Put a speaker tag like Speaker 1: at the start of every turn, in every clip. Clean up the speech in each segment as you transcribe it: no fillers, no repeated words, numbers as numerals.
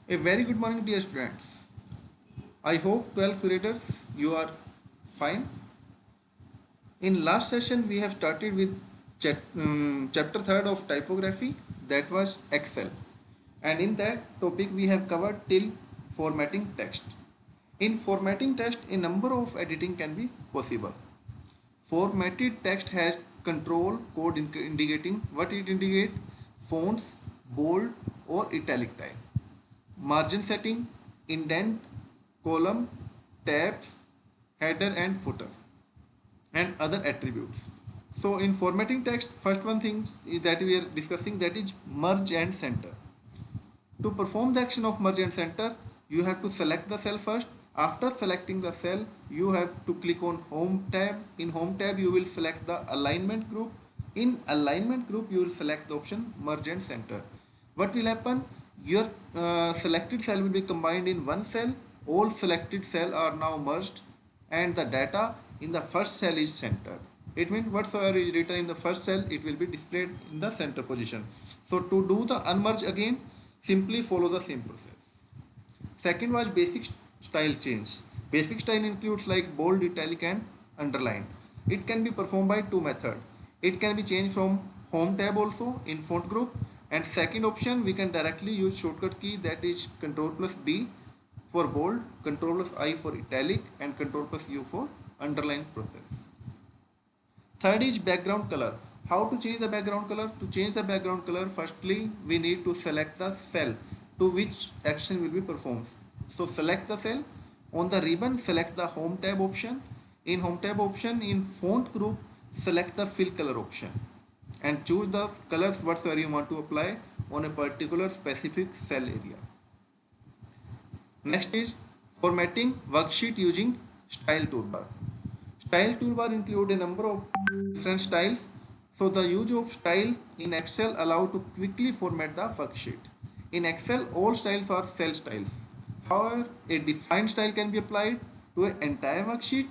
Speaker 1: A very good morning, dear students. I hope 12th graders you are fine. In last session, we have started with chapter 3rd of typography, that was Excel. And in that topic, we have covered till formatting text. In formatting text, a number of editing can be possible. Formatted text has control code indicating what it indicates: fonts, bold or italic type, margin setting, indent, column, tabs, header and footer, and other attributes. So in formatting text, first one thing is that we are discussing, that is merge and center. To perform the action of merge and center, you have to select the cell first. After selecting the cell, you have to click on home tab. In home tab, you will select the alignment group. In alignment group, you will select the option merge and center. What will happen? Your selected cell will be combined in one cell. All selected cells are now merged and the data in the first cell is centered. It means whatsoever is written in the first cell, it will be displayed in the center position. So to do the unmerge again, simply follow the same process. Second was basic style change. Basic style includes like bold, italic and underline. It can be performed by two methods. It can be changed from home tab also in font group, and second option, we can directly use shortcut key, that is Ctrl plus B for bold, Ctrl plus I for italic and Ctrl plus U for underline process. Third is background color. How to change the background color? To change the background color, firstly we need to select the cell to which action will be performed. So select the cell. On the ribbon, select the home tab option. In home tab option, in font group, select the fill color option and choose the colors whatsoever you want to apply on a particular specific cell area. Next is formatting worksheet using style toolbar. Style toolbar include a number of different styles. So the use of style in Excel allow to quickly format the worksheet. In Excel, all styles are cell styles. However, a defined style can be applied to an entire worksheet.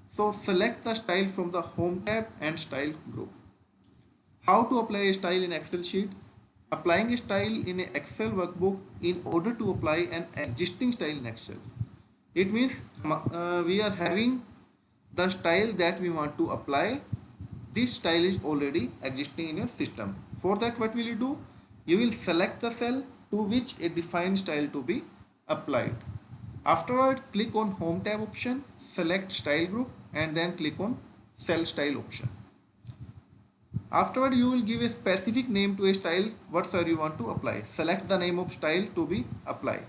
Speaker 1: So select the style from the home tab and style group. How to apply a style in Excel sheet? Applying a style in an Excel workbook in order to apply an existing style in Excel. It means we are having the style that we want to apply. This style is already existing in your system. For that, what will you do? You will select the cell to which a defined style to be applied. Afterward, click on home tab option, select style group and then click on cell style option. Afterward, you will give a specific name to a style whatsoever you want to apply. Select the name of style to be applied.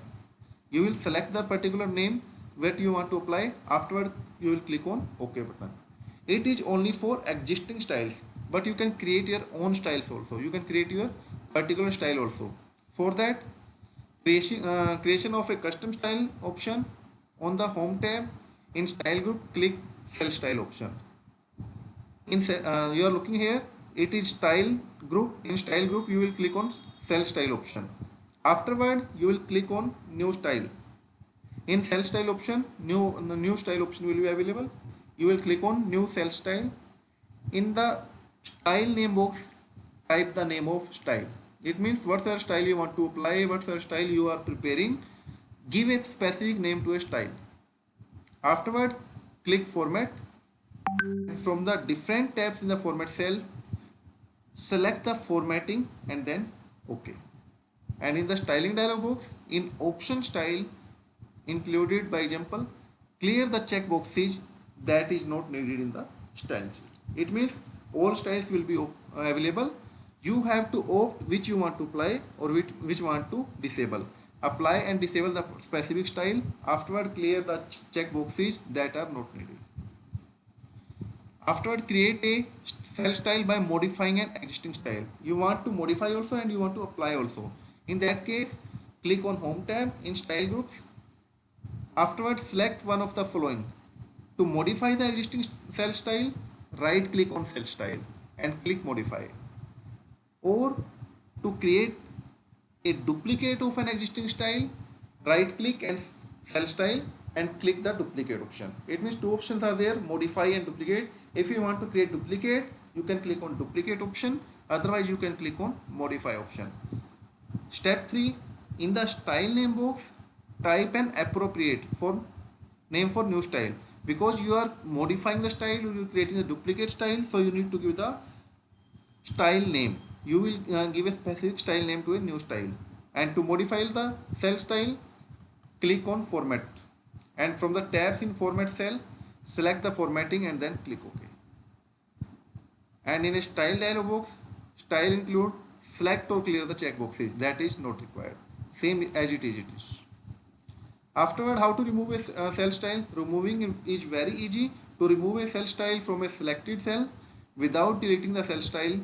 Speaker 1: You will select the particular name that you want to apply. Afterward, you will click on OK button. It is only for existing styles, but you can create your own styles also. You can create your particular style also. For that, creation of a custom style option on the home tab. In style group, click cell style option. You are looking here, it is style group. In style group, you will click on cell style option. Afterward, you will click on new style. In cell style option, new style option will be available. You will click on new cell style. In the style name box, type the name of style. It means what's the style you want to apply, what's the style you are preparing. Give a specific name to a style. Afterward, click format. From the different tabs in the format cell, select the formatting and then OK. And in the styling dialog box, in option style included, by example, clear the checkboxes that is not needed in the style sheet. It means all styles will be available. You have to opt which you want to apply or which want to disable. Apply and disable the specific style. Afterward, clear the checkboxes that are not needed. Afterward, create a cell style by modifying an existing style. You want to modify also and you want to apply also. In that case, click on home tab in style groups. Afterward, select one of the following. To modify the existing cell style, right click on cell style and click modify. Or to create a duplicate of an existing style, right click and cell style and click the duplicate option. It means two options are there, modify and duplicate. If you want to create duplicate, you can click on duplicate option. Otherwise, you can click on modify option. Step 3, In the style name box, type an appropriate for name for new style. Because you are modifying the style, you are creating a duplicate style, so you need to give the style name. You will give a specific style name to a new style. And to modify the cell style, click on format. And from the tabs in format cell, select the formatting and then click OK. And in a style dialog box, style include, select or clear the checkboxes. That is not required. Same as it is. Afterward, how to remove a cell style? Removing is very easy. To remove a cell style from a selected cell without deleting the cell style,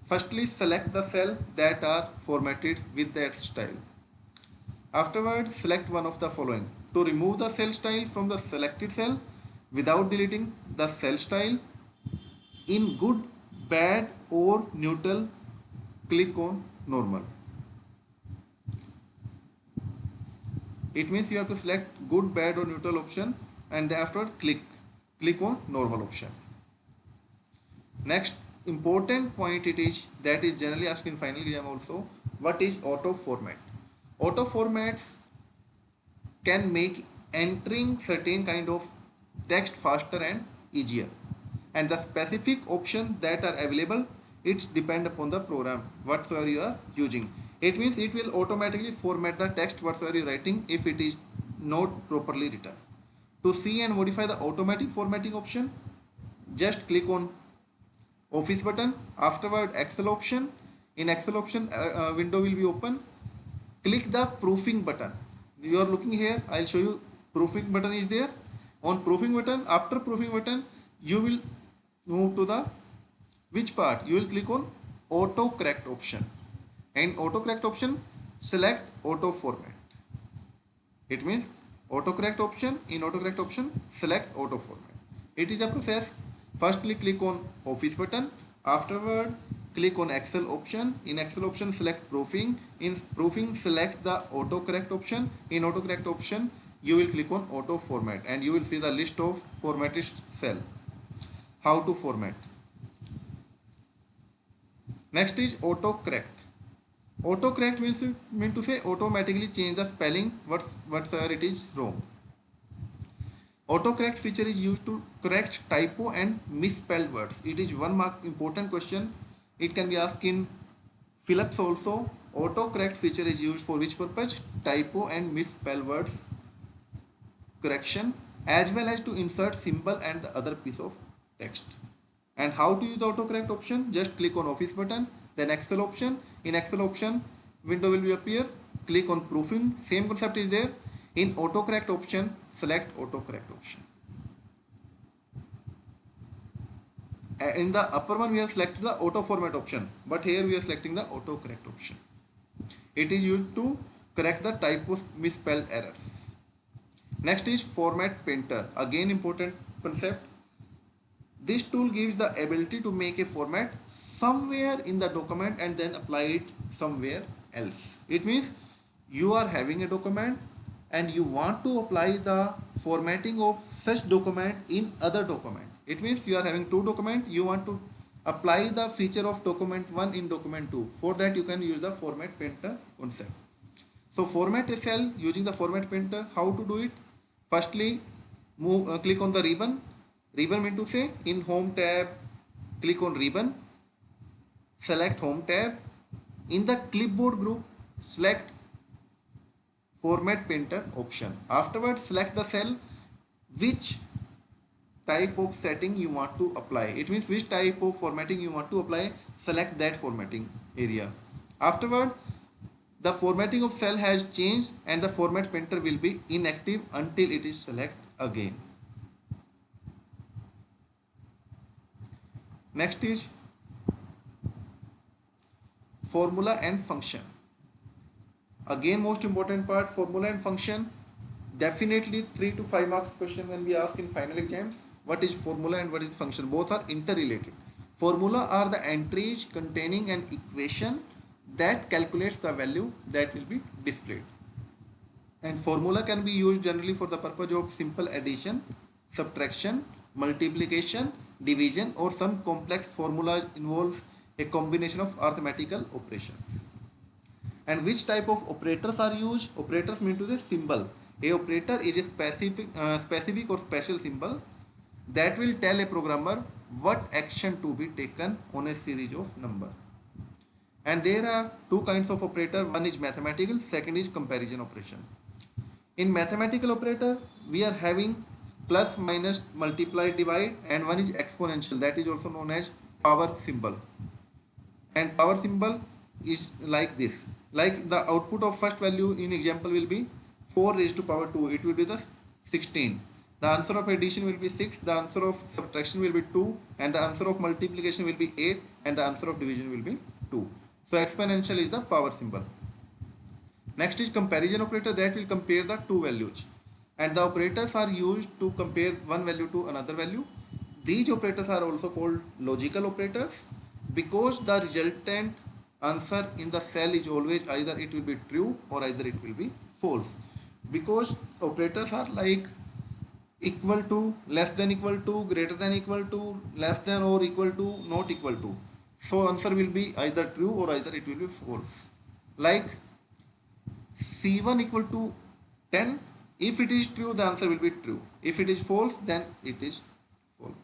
Speaker 1: firstly select the cell that are formatted with that style. Afterward, select one of the following. To remove the cell style from the selected cell without deleting the cell style, in good, bad or neutral, click on normal. It means you have to select good, bad or neutral option and then afterward click on normal option. Next important point it is that is generally asked in final exam also. What is auto format? Auto formats can make entering certain kind of text faster and easier, and the specific options that are available, it's depend upon the program whatsoever you are using. It means it will automatically format the text whatsoever you are writing if it is not properly written. To see and modify the automatic formatting option, just click on Office button. Afterward, Excel option. In Excel option, window will be open. Click the proofing button. You are looking here. I'll show you. Proofing button is there. On proofing button, after proofing button, you will move to the which part? You will click on auto correct option. And auto correct option, select auto format. It means auto correct option. In auto correct option, select auto format. It is a process. Firstly, click on Office button. Afterward, click on Excel option. In Excel option, select proofing. In proofing, select the auto correct option. In auto correct option, you will click on auto format and you will see the list of formatted cell. How to format. Next is auto correct. Auto correct means to say automatically change the spelling whatsoever it is wrong. Autocorrect feature is used to correct typo and misspelled words. It is one mark important question. It can be asked in Phillips also. Autocorrect feature is used for which purpose? Typo and misspelled words correction, as well as to insert symbol and the other piece of text. And how to use the autocorrect option? Just click on Office button, then Excel option. In Excel option, window will be appear. Click on proofing. Same concept is there. In autocorrect option, select autocorrect option. In the upper one, we have selected the auto format option, but here we are selecting the autocorrect option. It is used to correct the typos, misspelled errors. Next is format painter. Again, important concept. This tool gives the ability to make a format somewhere in the document and then apply it somewhere else. It means you are having a document and you want to apply the formatting of such document in other document. It means you are having two documents, you want to apply the feature of document 1 in document 2. For that you can use the format painter concept. So format a cell using the format painter. How to do it? Firstly, click on the ribbon. Ribbon mean to say in home tab, click on ribbon, select home tab. In the clipboard group, select format painter option. Afterwards, select the cell which type of setting you want to apply. It means which type of formatting you want to apply, select that formatting area. Afterward, the formatting of cell has changed and the format painter will be inactive until it is select again. Next is formula and function. Again, most important part, formula and function. Definitely 3 to 5 marks question when we ask in final exams. What is formula and what is function? Both are interrelated. Formula are the entries containing an equation that calculates the value that will be displayed. And formula can be used generally for the purpose of simple addition, subtraction, multiplication, division, or some complex formula involves a combination of arithmetical operations. And which type of operators are used? Operators mean to say symbol. A operator is a specific or special symbol that will tell a programmer what action to be taken on a series of number. And there are two kinds of operator. One is mathematical, second is comparison operation. In mathematical operator, we are having plus, minus, multiply, divide, and one is exponential, that is also known as power symbol. And power symbol is like this. Like the output of first value in example will be 4 raised to power 2. It will be the 16. The answer of addition will be 6. The answer of subtraction will be 2. And the answer of multiplication will be 8. And the answer of division will be 2. So exponential is the power symbol. Next is comparison operator, that will compare the two values. And the operators are used to compare one value to another value. These operators are also called logical operators because the resultant answer in the cell is always either it will be true or either it will be false. Because operators are like equal to, less than equal to, greater than equal to, less than or equal to, not equal to. So answer will be either true or either it will be false. Like C1 equal to 10. If it is true, the answer will be true. If it is false, then it is false.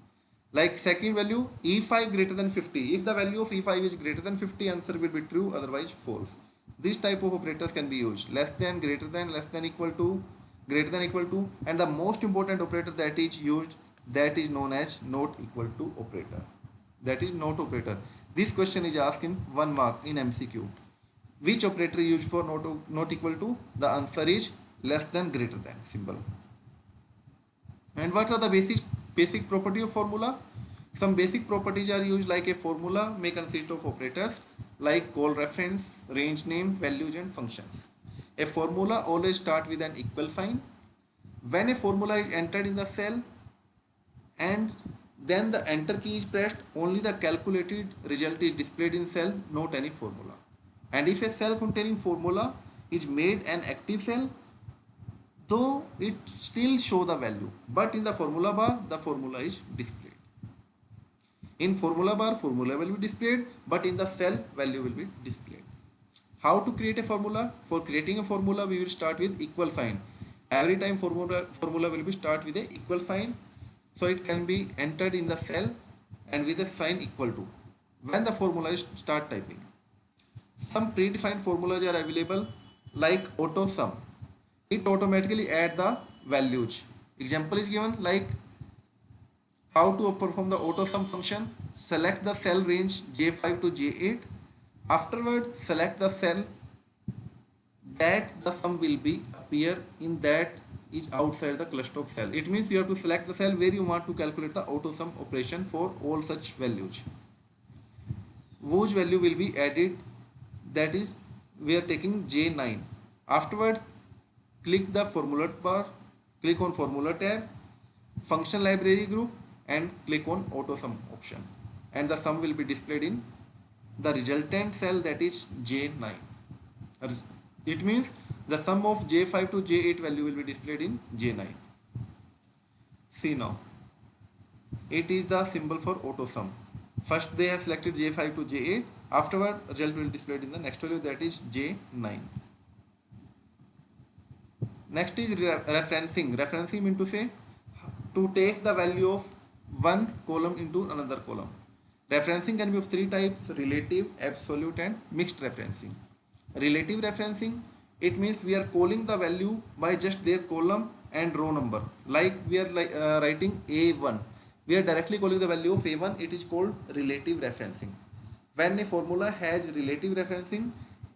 Speaker 1: Like second value, E5 greater than 50. If the value of E5 is greater than 50, answer will be true, otherwise false. This type of operators can be used. Less than, greater than, less than equal to, greater than equal to. And the most important operator that is used, that is known as not equal to operator. That is not operator. This question is asked in 1 mark in MCQ. Which operator is used for not equal to? The answer is less than, greater than symbol. And what are the basic property of formula? Some basic properties are used, like a formula may consist of operators like call reference, range name, values and functions. A formula always starts with an equal sign. When a formula is entered in the cell and then the enter key is pressed, only the calculated result is displayed in cell, not any formula. And if a cell containing formula is made an active cell, though it still show the value, but in the formula bar the formula is displayed. In formula bar formula will be displayed, but in the cell value will be displayed. How to create a formula? For creating a formula we will start with equal sign. Every time formula will be start with a equal sign, so it can be entered in the cell and with a sign equal to when the formula is start typing. Some predefined formulas are available, like auto sum. It automatically add the values. Example is given, like how to perform the auto sum function. Select the cell range J5 to J8. Afterward, select the cell that the sum will be appear in, that is outside the cluster of cell. It means you have to select the cell where you want to calculate the auto sum operation for all such values. Whose value will be added, that is we are taking J9. Afterward, click the formula bar, click on formula tab, function library group and click on auto sum option, and the sum will be displayed in the resultant cell, that is J9. It means the sum of J5 to J8 value will be displayed in J9. See now, it is the symbol for auto sum. First they have selected J5 to J8. Afterward, result will be displayed in the next value, that is J9. Next is referencing. Referencing means to say to take the value of one column into another column. Referencing can be of three types: relative, absolute and mixed referencing. Relative referencing, it means we are calling the value by just their column and row number. Like we are writing A1. We are directly calling the value of A1. It is called relative referencing. When a formula has relative referencing,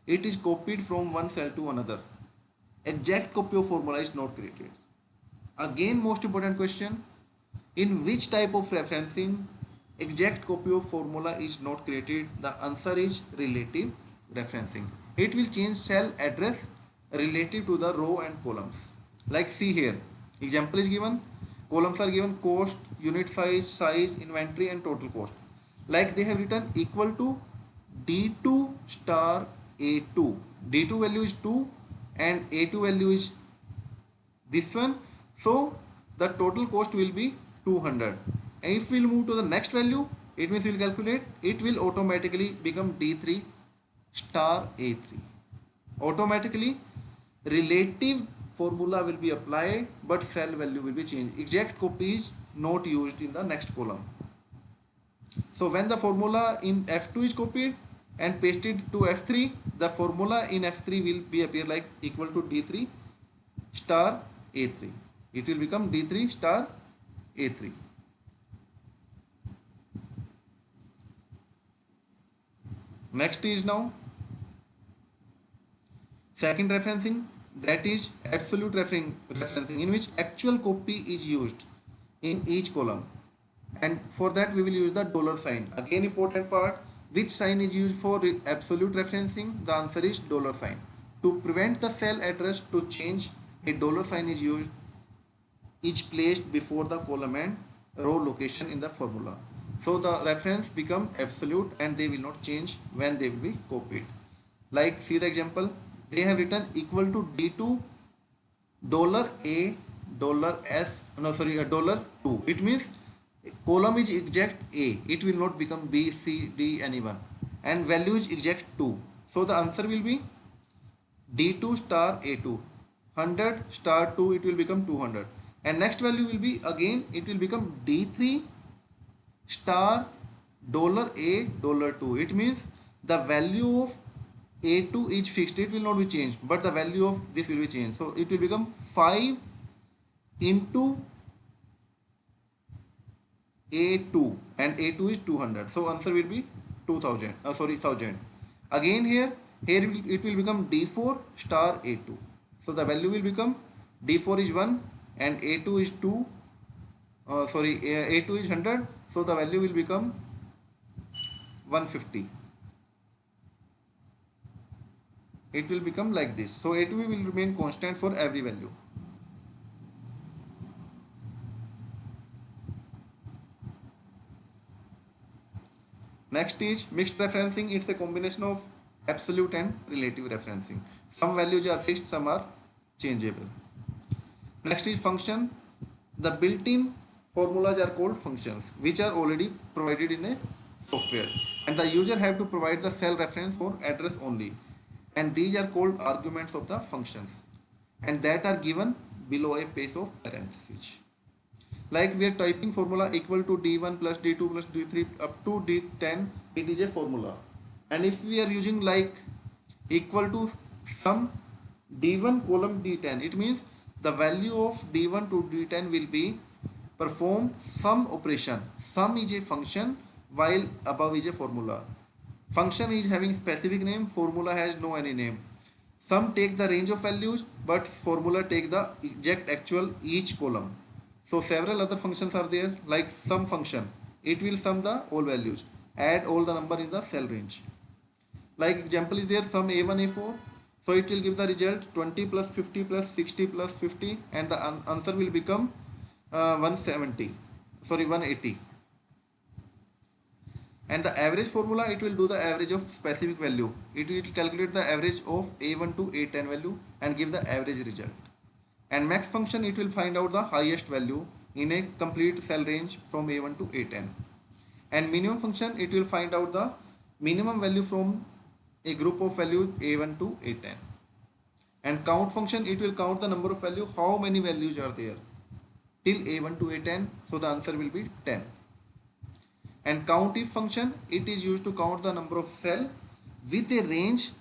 Speaker 1: it is copied from one cell to another. Exact copy of formula is not created. Again, most important question, in which type of referencing exact copy of formula is not created? The answer is relative referencing. It will change cell address relative to the row and columns. Like see here, example is given, columns are given cost, unit size, inventory and total cost. Like they have written equal to D2 star A2. D2 value is 2 and A2 value is this one. So the total cost will be 200. And if we will move to the next value, it means we will calculate, it will automatically become D3 star A3. Automatically relative formula will be applied, but cell value will be changed. Exact copy is not used in the next column. So when the formula in F2 is copied and pasted to F3, the formula in F3 will be appear like equal to D3 star A3. It will become D3 star A3. Next is now second referencing, that is absolute referencing, in which actual copy is used in each column. And for that we will use the dollar sign. Again, important part, which sign is used for absolute referencing? The answer is dollar sign. To prevent the cell address to change, a dollar sign is used, each placed before the column and row location in the formula. So the reference become absolute and they will not change when they will be copied. Like, see the example, they have written equal to D2 dollar A dollar S, no sorry, dollar 2. It means column is exact A, it will not become B, C, D, anyone, and value is exact 2. So the answer will be D2 star A2, 100 star 2, it will become 200, and next value will be again, it will become D3 star dollar A dollar 2. It means the value of A2 is fixed, it will not be changed, but the value of this will be changed. So it will become 5 into A2, and A2 is 200. So answer will be 2000. Sorry, 1000. Again here it will become D4 star A2. So the value will become D4 is 1 and A2 is 2. A2 is 100. So the value will become 150. It will become like this. So A2 will remain constant for every value. Next is mixed referencing. It's a combination of absolute and relative referencing. Some values are fixed, some are changeable. Next is function. The built-in formulas are called functions, which are already provided in a software, and the user have to provide the cell reference for address only, and these are called arguments of the functions, and that are given below a space of parentheses. Like we are typing formula equal to D1 plus D2 plus D3 up to D10, it is a formula. And if we are using like equal to sum D1 column D10, it means the value of D1 to D10 will be perform sum operation. Sum is a function while above is a formula. Function is having specific name, formula has no any name. Sum take the range of values, but formula take the exact actual each column. So several other functions are there, like sum function. It will sum the all values, add all the number in the cell range. Like example is there, sum A1 A4. So it will give the result 20 plus 50 plus 60 plus 50, and the answer will become 170. Sorry, 180. And the average formula, it will do the average of specific value. It will calculate the average of A1 to A10 value and give the average result. And max function, it will find out the highest value in a complete cell range from A1 to A10. And minimum function, it will find out the minimum value from a group of values A1 to A10. And count function, it will count the number of values, how many values are there till A1 to A10. So the answer will be 10. And count if function, it is used to count the number of cell with a range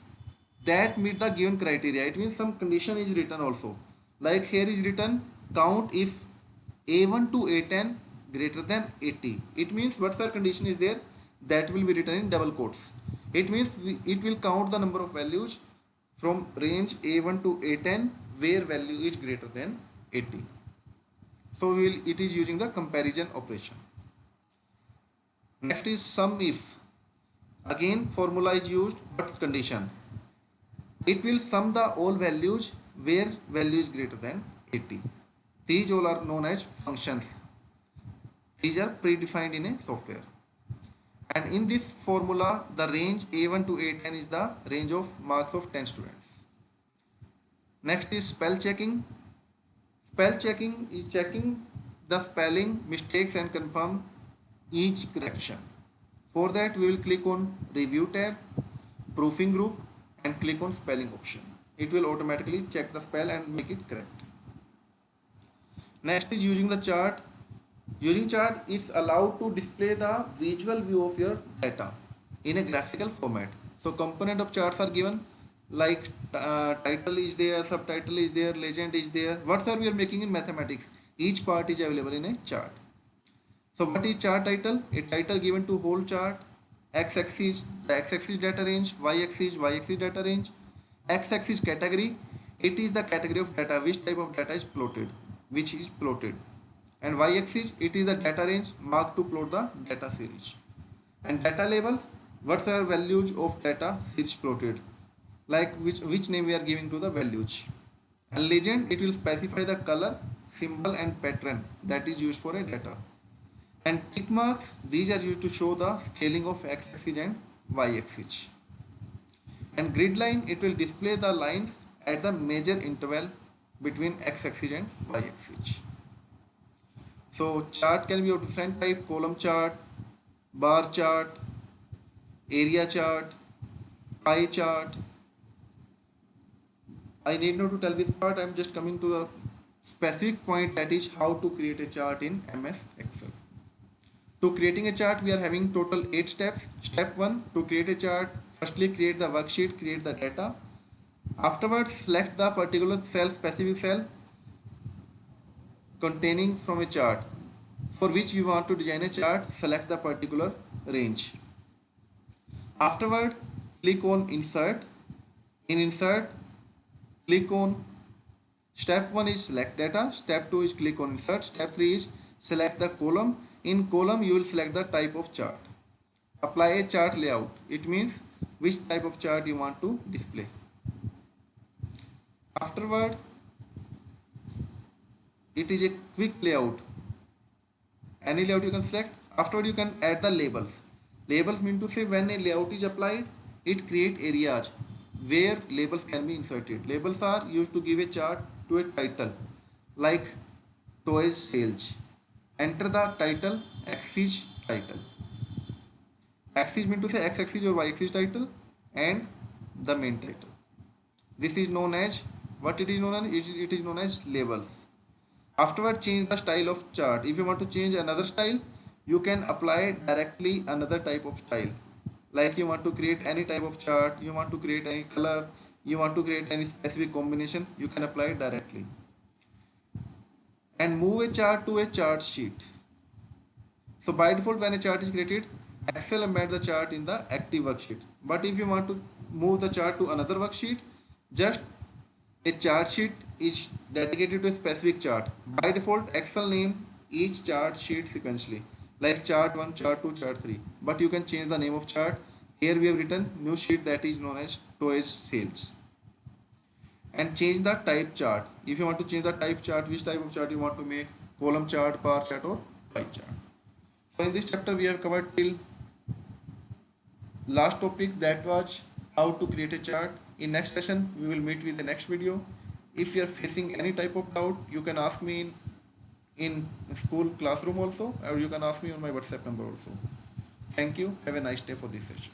Speaker 1: that meet the given criteria. It means some condition is written also. Like here is written count if A1 to A10 greater than 80. It means what's the condition is there, that will be written in double quotes. It means it will count the number of values from range A1 to A10 where value is greater than 80. So it is using the comparison operation. Next is sum if. Again formula is used, but condition. It will sum the all values where value is greater than 80. These all are known as functions. These are predefined in a software. And in this formula, the range A1 to A10 is the range of marks of 10 students. Next is spell checking. Spell checking is checking the spelling mistakes and confirm each correction. For that, we will click on Review tab, Proofing group, and click on spelling option. It will automatically check the spell and make it correct. Next is using the chart. Using chart, it's allowed to display the visual view of your data in a graphical format. So component of charts are given, like title is there, subtitle is there, legend is there. Whatever we are making in mathematics, each part is available in a chart. So what is chart title? A title given to whole chart. X-axis, the x-axis data range, y-axis data range. X-axis category, it is the category of data, which type of data is plotted, which is plotted. And y-axis, it is the data range marked to plot the data series. And data labels, what are values of data series plotted, like which name we are giving to the values. And legend, it will specify the color, symbol and pattern that is used for a data. And tick marks, these are used to show the scaling of x-axis and y-axis. And grid line, it will display the lines at the major interval between x-axis and y-axis. So chart can be of different type: column chart, bar chart, area chart, pie chart. I need not to tell this part, I am just coming to the specific point, that is how to create a chart in MS Excel. To creating a chart, we are having total 8 steps. Step 1, to create a chart, firstly create the worksheet, create the data. Afterwards, select the particular cell, specific cell containing from a chart for which you want to design a chart. Select the particular range. Afterward, click on insert. In insert, click on step 1 is select data, step 2 is click on insert, step 3 is select the column. In column, you will select the type of chart. Apply a chart layout. It means which type of chart you want to display. Afterward, it is a quick layout. Any layout you can select. Afterward, you can add the labels. Labels mean to say when a layout is applied, it creates areas where labels can be inserted. Labels are used to give a chart to a title, like toys sales. Enter the title, axis title. Axis mean to say x-axis or y-axis title and the main title. This is known as, what it is known as? It is known as labels. Afterward, change the style of chart. If you want to change another style, you can apply directly another type of style. Like you want to create any type of chart, you want to create any color, you want to create any specific combination, you can apply it directly. And move a chart to a chart sheet. So by default, when a chart is created, Excel embed the chart in the active worksheet. But if you want to move the chart to another worksheet, just a chart sheet is dedicated to a specific chart. By default, Excel name each chart sheet sequentially, like chart 1, chart 2, chart 3. But you can change the name of chart. Here we have written new sheet, that is known as toys sales. And change the type chart. If you want to change the type chart, which type of chart you want to make, column chart, bar chart or pie chart. So in this chapter we have covered till last topic, that was how to create a chart. In next session we will meet with the next video. If you are facing any type of doubt, you can ask me in school classroom also, or you can ask me on my WhatsApp number also. Thank you. Have a nice day for this session.